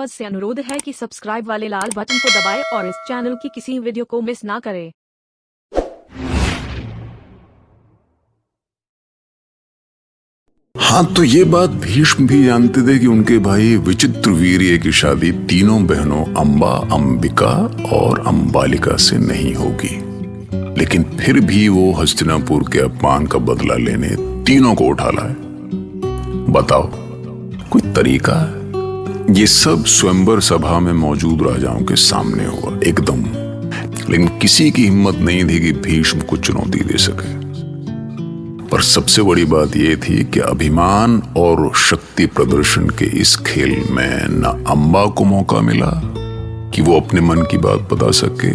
Viewers से अनुरोध है कि सब्सक्राइब वाले लाल बटन को दबाएं और इस चैनल की किसी वीडियो को मिस ना करें। हाँ, तो ये बात भीष्म भी जानते थे कि उनके भाई विचित्रवीर्य की शादी तीनों बहनों अंबा, अंबिका और अंबालिका से नहीं होगी। लेकिन फिर भी वो हस्तिनापुर के अपमान का बदला लेने तीनों को उठा लाए। बताओ, कोई तरीका है? ये सब स्वयंवर सभा में मौजूद राजाओं के सामने हुआ एकदम, लेकिन किसी की हिम्मत नहीं थी कि भीष्म को चुनौती दे सके। पर सबसे बड़ी बात यह थी कि अभिमान और शक्ति प्रदर्शन के इस खेल में न अंबा को मौका मिला कि वो अपने मन की बात बता सके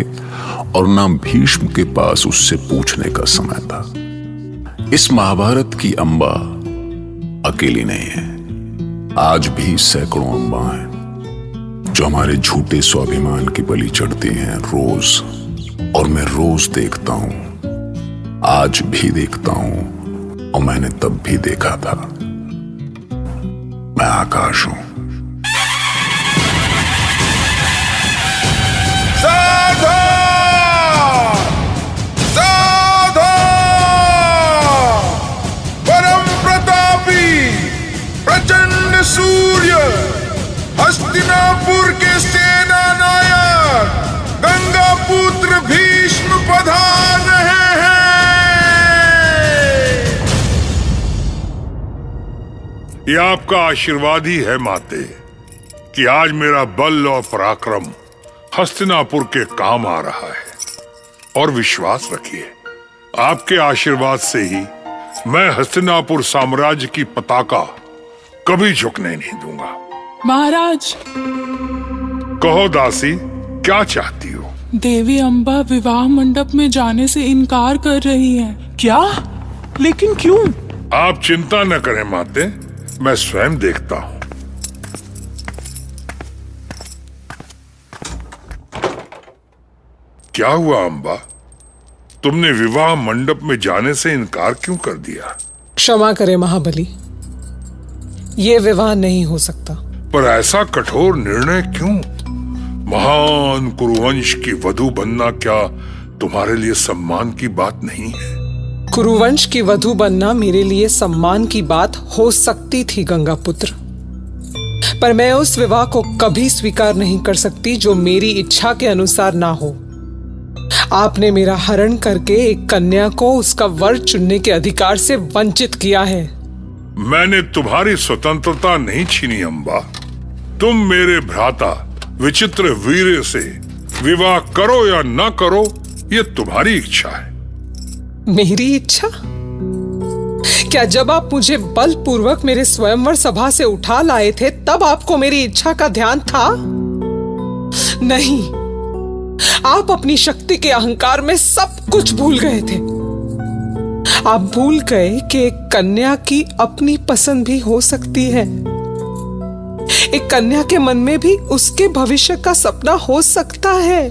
और न भीष्म के पास उससे पूछने का समय था। इस महाभारत की अंबा अकेली नहीं है। आज भी सैकड़ों अंबा हैं जो हमारे झूठे स्वाभिमान की बलि चढ़ती हैं रोज, और मैं रोज देखता हूं, आज भी देखता हूं, और मैंने तब भी देखा था। मैं आकाश हूं। सूर्य हस्तिनापुर के सेना नायक गंगा पुत्र भीष्म पधार रहे हैं। ये आपका आशीर्वाद ही है माते कि आज मेरा बल और पराक्रम हस्तिनापुर के काम आ रहा है। और विश्वास रखिए, आपके आशीर्वाद से ही मैं हस्तिनापुर साम्राज्य की पताका कभी झुकने नहीं दूंगा। महाराज, कहो दासी, क्या चाहती हो? देवी अंबा विवाह मंडप में जाने से इनकार कर रही हैं। क्या? लेकिन क्यों? आप चिंता न करें माते, मैं स्वयं देखता हूं। क्या हुआ अंबा, तुमने विवाह मंडप में जाने से इनकार क्यों कर दिया? क्षमा करें महाबली, ये विवाह नहीं हो सकता। पर ऐसा कठोर निर्णय क्यों? महान कुरुवंश की वधू बनना क्या तुम्हारे लिए सम्मान की बात नहीं है? कुरुवंश की वधू बनना मेरे लिए सम्मान की बात हो सकती थी गंगा पुत्र, पर मैं उस विवाह को कभी स्वीकार नहीं कर सकती जो मेरी इच्छा के अनुसार ना हो। आपने मेरा हरण करके एक कन्या को उसका वर चुनने के अधिकार से वंचित किया है। मैंने तुम्हारी स्वतंत्रता नहीं छीनी अंबा। तुम मेरे भ्राता विचित्रवीर्य से विवाह करो या ना करो, ये तुम्हारी इच्छा है। मेरी इच्छा? क्या जब आप मुझे बलपूर्वक मेरे स्वयंवर सभा से उठा लाए थे तब आपको मेरी इच्छा का ध्यान था? नहीं, आप अपनी शक्ति के अहंकार में सब कुछ भूल गए थे। आप भूल गए कि एक कन्या की अपनी पसंद भी हो सकती है। एक कन्या के मन में भी उसके भविष्य का सपना हो सकता है।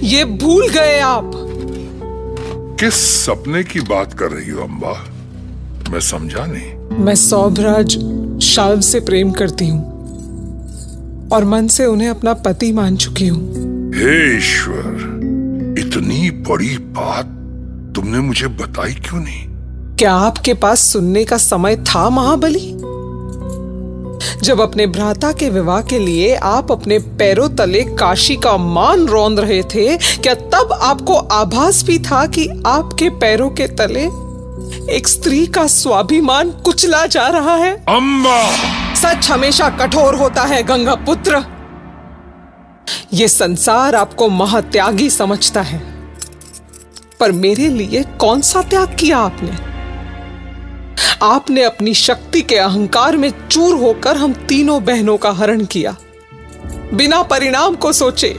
ये भूल गए आप। किस सपने की बात कर रही हो अंबा? मैं समझा नहीं। मैं सौभराज शाल्व से प्रेम करती हूँ और मन से उन्हें अपना पति मान चुकी हूँ। हे ईश्वर, इतनी बड़ी बात तुमने मुझे बताई क्यों नहीं? क्या आपके पास सुनने का समय था महाबली? जब अपने भ्राता के विवाह के लिए आप अपने पैरों तले काशी का मान रौंद रहे थे, क्या तब आपको आभास भी था कि आपके पैरों के तले एक स्त्री का स्वाभिमान कुचला जा रहा है? अम्बा! सच हमेशा कठोर होता है गंगा पुत्र। ये संसार आपको महात्यागी समझता है, पर मेरे लिए कौन सा त्याग किया आपने? आपने अपनी शक्ति के अहंकार में चूर होकर हम तीनों बहनों का हरण किया, बिना परिणाम को सोचे।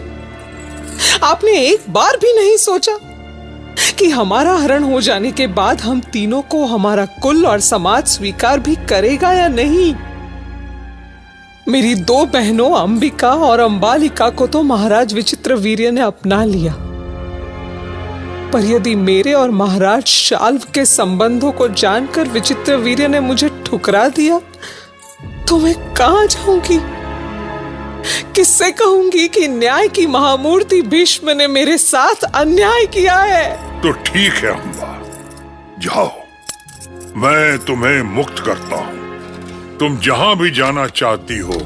आपने एक बार भी नहीं सोचा कि हमारा हरण हो जाने के बाद हम तीनों को हमारा कुल और समाज स्वीकार भी करेगा या नहीं। मेरी दो बहनों अंबिका और अंबालिका को तो महाराज विचित्रवीर्य ने अपना लिया, पर यदि मेरे और महाराज शाल्व के संबंधों को जानकर विचित्रवीर्य ने मुझे ठुकरा दिया तो मैं कहां जाऊंगी? किससे कहूंगी कि न्याय की महामूर्ति भीष्म ने मेरे साथ अन्याय किया है? तो ठीक है अम्बा, जाओ, मैं तुम्हें मुक्त करता हूं। तुम जहां भी जाना चाहती हो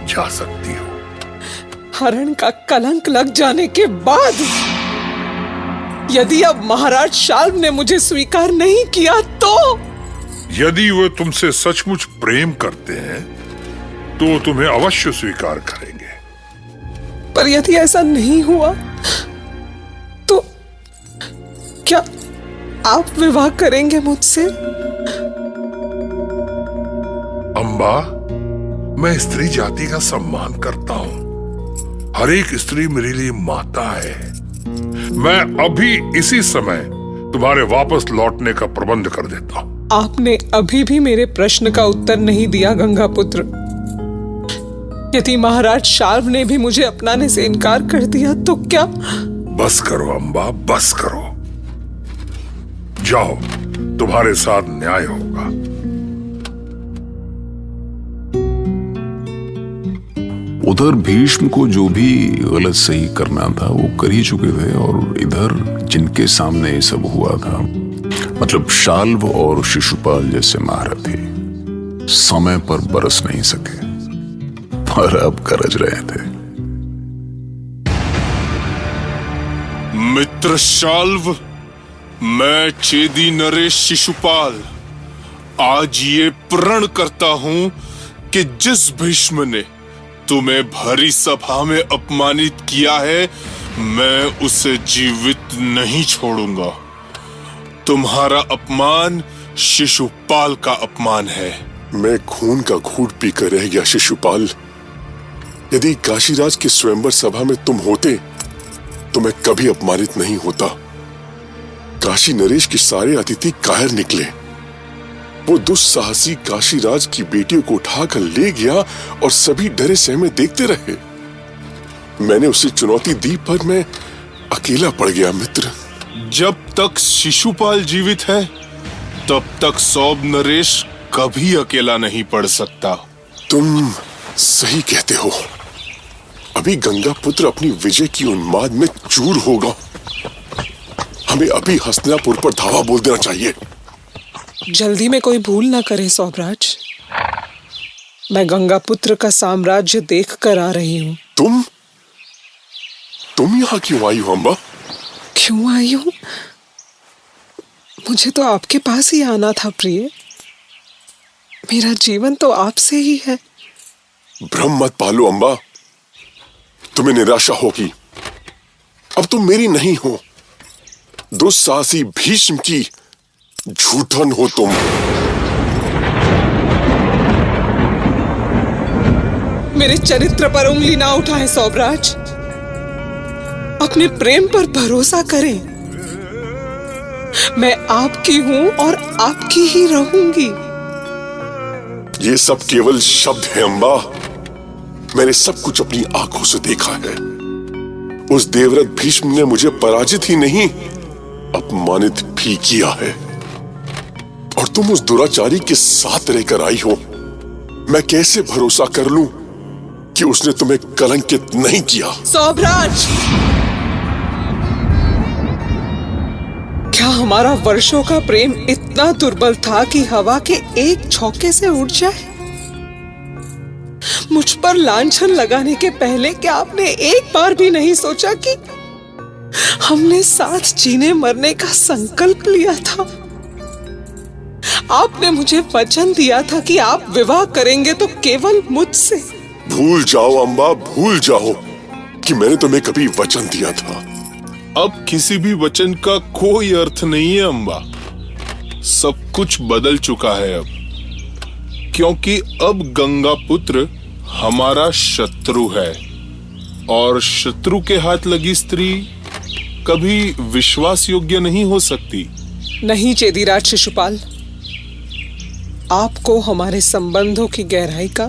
जा सकती हो। हरण का कलंक लग जाने के बाद यदि अब महाराज शाल्व ने मुझे स्वीकार नहीं किया तो? यदि वे तुमसे सचमुच प्रेम करते हैं तो तुम्हें अवश्य स्वीकार करेंगे। पर यदि ऐसा नहीं हुआ तो क्या आप विवाह करेंगे मुझसे? अम्बा, मैं स्त्री जाति का सम्मान करता हूं। हर एक स्त्री मेरे लिए माता है। मैं अभी इसी समय तुम्हारे वापस लौटने का प्रबंध कर देता हूं। आपने अभी भी मेरे प्रश्न का उत्तर नहीं दिया गंगापुत्र। यदि महाराज शाल्व ने भी मुझे अपनाने से इनकार कर दिया तो क्या? बस करो अम्बा, बस करो। जाओ, तुम्हारे साथ न्याय होगा। उधर भीष्म को जो भी गलत सही करना था वो कर ही चुके थे, और इधर जिनके सामने ये सब हुआ था, मतलब शाल्व और शिशुपाल जैसे महारथी, समय पर बरस नहीं सके, पर अब गरज रहे थे। मित्र शाल्व, मैं चेदी नरेश शिशुपाल आज ये प्रण करता हूं कि जिस भीष्म ने तुम्हें भरी सभा में अपमानित किया है, मैं उसे जीवित नहीं छोड़ूंगा। तुम्हारा अपमान शिशुपाल का अपमान है। मैं खून का घूंट पीकर रह गया शिशुपाल। यदि काशीराज की स्वयंवर सभा में तुम होते तो मैं कभी अपमानित नहीं होता। काशी नरेश के सारे अतिथि कायर निकले। वो दुस्साहसी काशीराज की बेटियों को उठाकर ले गया और सभी डरे सहमे देखते रहे। मैंने उसे चुनौती दी पर मैं अकेला पड़ गया मित्र। जब तक शिशुपाल जीवित है तब तक सौब नरेश कभी अकेला नहीं पड़ सकता। तुम सही कहते हो। अभी गंगा पुत्र अपनी विजय की उन्माद में चूर होगा। हमें अभी हस्तिनापुर पर धावा बोल देना चाहिए। जल्दी में कोई भूल ना करे सौभराज। मैं गंगापुत्र का साम्राज्य देख कर आ रही हूँ। तुम यहाँ क्यों आई हो अम्बा? क्यों आई हूँ? मुझे तो आपके पास ही आना था प्रिय। मेरा जीवन तो आपसे ही है। भ्रम मत पालो अम्बा, तुम्हें निराशा होगी। अब तुम मेरी नहीं हो, दुस्साहसी भीष्म की झूठन हो तुम। मेरे चरित्र पर उंगली ना उठाएं सौभराज। अपने प्रेम पर भरोसा करें। मैं आपकी हूं और आपकी ही रहूंगी। ये सब केवल शब्द है अम्बा। मैंने सब कुछ अपनी आंखों से देखा है। उस देवव्रत भीष्म ने मुझे पराजित ही नहीं, अपमानित भी किया है। और तुम उस दुराचारी के साथ रहकर आई हो। मैं कैसे भरोसा कर लूं कि उसने तुम्हें कलंकित नहीं किया? सौभराज, क्या हमारा वर्षों का प्रेम इतना दुर्बल था कि हवा के एक झोंके से उड़ जाए? मुझ पर लांछन लगाने के पहले क्या आपने एक बार भी नहीं सोचा कि हमने साथ जीने मरने का संकल्प लिया था? आपने मुझे वचन दिया था कि आप विवाह करेंगे तो केवल मुझसे। भूल जाओ अम्बा, भूल जाओ कि मैंने तुम्हें कभी वचन दिया था। अब किसी भी वचन का कोई अर्थ नहीं है अम्बा। सब कुछ बदल चुका है अब, क्योंकि अब गंगा पुत्र हमारा शत्रु है, और शत्रु के हाथ लगी स्त्री कभी विश्वास योग्य नहीं हो सकती। नहीं चेदीराज शिशुपाल, आपको हमारे संबंधों की गहराई का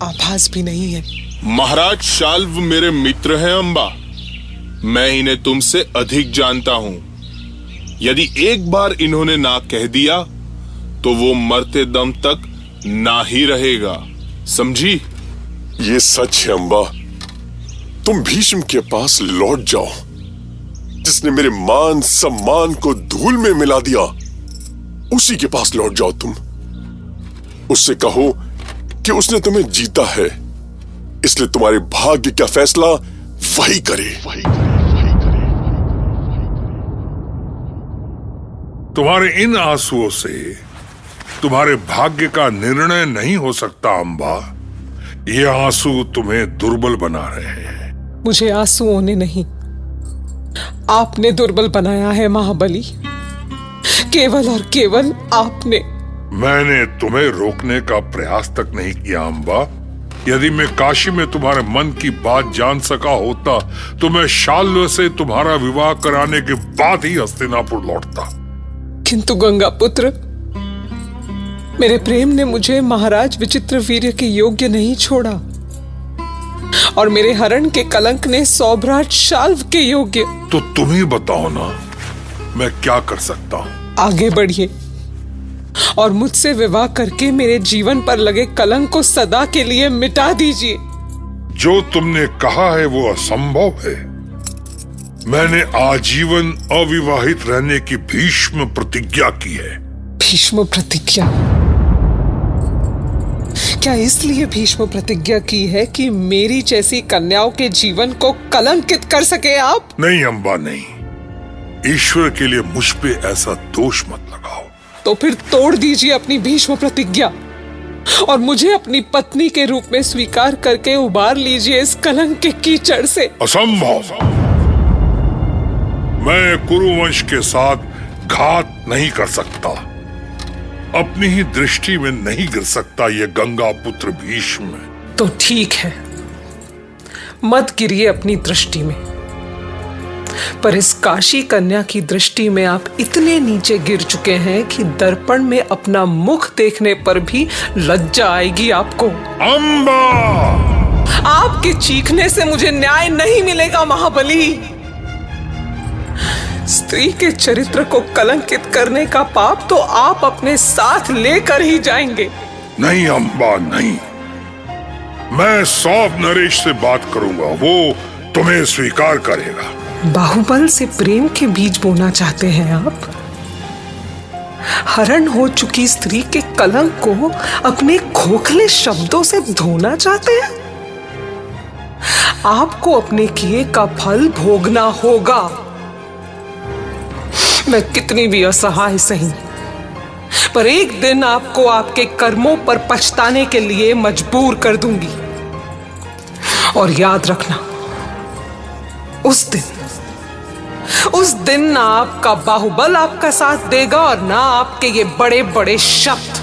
आभास भी नहीं है। महाराज शाल्व मेरे मित्र हैं अम्बा। मैं इन्हें तुमसे अधिक जानता हूं। यदि एक बार इन्होंने ना कह दिया तो वो मरते दम तक ना ही रहेगा, समझी? ये सच है अम्बा, तुम भीष्म के पास लौट जाओ, जिसने मेरे मान सम्मान को धूल में मिला दिया, उसी के पास लौट जाओ तुम। उससे कहो कि उसने तुम्हें जीता है, इसलिए तुम्हारे भाग्य का फैसला वही करे। तुम्हारे इन आंसुओं से तुम्हारे भाग्य का निर्णय नहीं हो सकता अम्बा। ये आंसू तुम्हें दुर्बल बना रहे हैं। मुझे आंसुओं ने नहीं, आपने दुर्बल बनाया है महाबली, केवल और केवल आपने। मैंने तुम्हें रोकने का प्रयास तक नहीं किया अम्बा। यदि मैं काशी में तुम्हारे मन की बात जान सका होता तो मैं शाल्व से तुम्हारा विवाह कराने के बाद ही हस्तिनापुर लौटता। किंतु गंगा पुत्र, मेरे प्रेम ने मुझे महाराज विचित्रवीर्य के योग्य नहीं छोड़ा, और मेरे हरण के कलंक ने सौभ्राट शाल्व के योग्य। तो तुम ही बताओ ना, मैं क्या कर सकता हूँ? आगे बढ़िए और मुझसे विवाह करके मेरे जीवन पर लगे कलंक को सदा के लिए मिटा दीजिए। जो तुमने कहा है वो असंभव है। मैंने आजीवन अविवाहित रहने की भीष्म प्रतिज्ञा की है। भीष्म प्रतिज्ञा? क्या इसलिए भीष्म प्रतिज्ञा की है कि मेरी जैसी कन्याओं के जीवन को कलंकित कर सके आप? नहीं अम्बा, नहीं। ईश्वर के लिए मुझ पे ऐसा दोष मत लगाओ। तो फिर तोड़ दीजिए अपनी भीष्म प्रतिज्ञा और मुझे अपनी पत्नी के रूप में स्वीकार करके उबार लीजिए इस कलंक के कीचड़ से। असंभव। मैं कुरुवंश के साथ घात नहीं कर सकता। अपनी ही दृष्टि में नहीं गिर सकता ये गंगा पुत्र भीष्म। तो ठीक है, मत गिरिए अपनी दृष्टि में, पर इस काशी कन्या की दृष्टि में आप इतने नीचे गिर चुके हैं कि दर्पण में अपना मुख देखने पर भी लज्जा आएगी आपको। अम्बा! आपके चीखने से मुझे न्याय नहीं मिलेगा महाबली। स्त्री के चरित्र को कलंकित करने का पाप तो आप अपने साथ लेकर ही जाएंगे। नहीं अम्बा, नहीं। मैं सौभ नरेश से बात करूंगा, वो तुम्हें स्वीकार करेगा। बाहुबल से प्रेम के बीज बोना चाहते हैं आप? हरण हो चुकी स्त्री के कलंक को अपने खोखले शब्दों से धोना चाहते हैं? आपको अपने किए का फल भोगना होगा। मैं कितनी भी असहाय सही, पर एक दिन आपको आपके कर्मों पर पछताने के लिए मजबूर कर दूंगी। और याद रखना, उस दिन ना आपका बाहुबल आपका साथ देगा और ना आपके ये बड़े बड़े शब्द।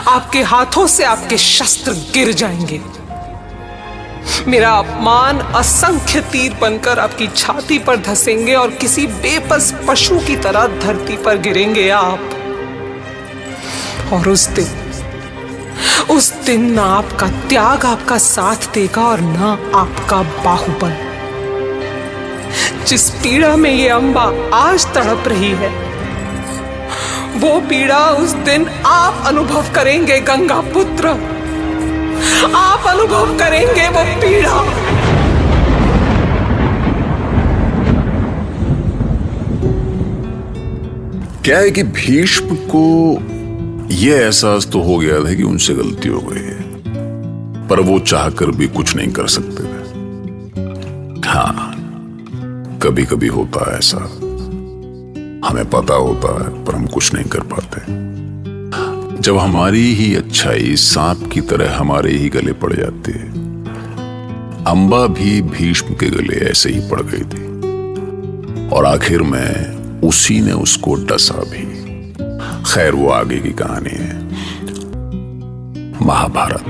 आपके हाथों से आपके शस्त्र गिर जाएंगे। मेरा अपमान असंख्य तीर बनकर आपकी छाती पर धसेंगे और किसी बेबस पशु की तरह धरती पर गिरेंगे आप। और उस दिन ना आपका त्याग आपका साथ देगा और ना आपका बाहुबल। जिस पीड़ा में ये अम्बा आज तड़प रही है, वो पीड़ा उस दिन आप अनुभव करेंगे गंगा पुत्र। आप अनुभव करेंगे वो पीड़ा। क्या है कि भीष्म को यह एहसास तो हो गया था कि उनसे गलती हो गई है, पर वो चाहकर भी कुछ नहीं कर सकते थे। हाँ, कभी कभी होता है ऐसा, हमें पता होता है पर हम कुछ नहीं कर पाते। जब हमारी ही अच्छाई सांप की तरह हमारे ही गले पड़ जाती है। अम्बा भी भीष्म के गले ऐसे ही पड़ गई थी और आखिर में उसी ने उसको डसा भी। खैर, वो आगे की कहानी है, महाभारत।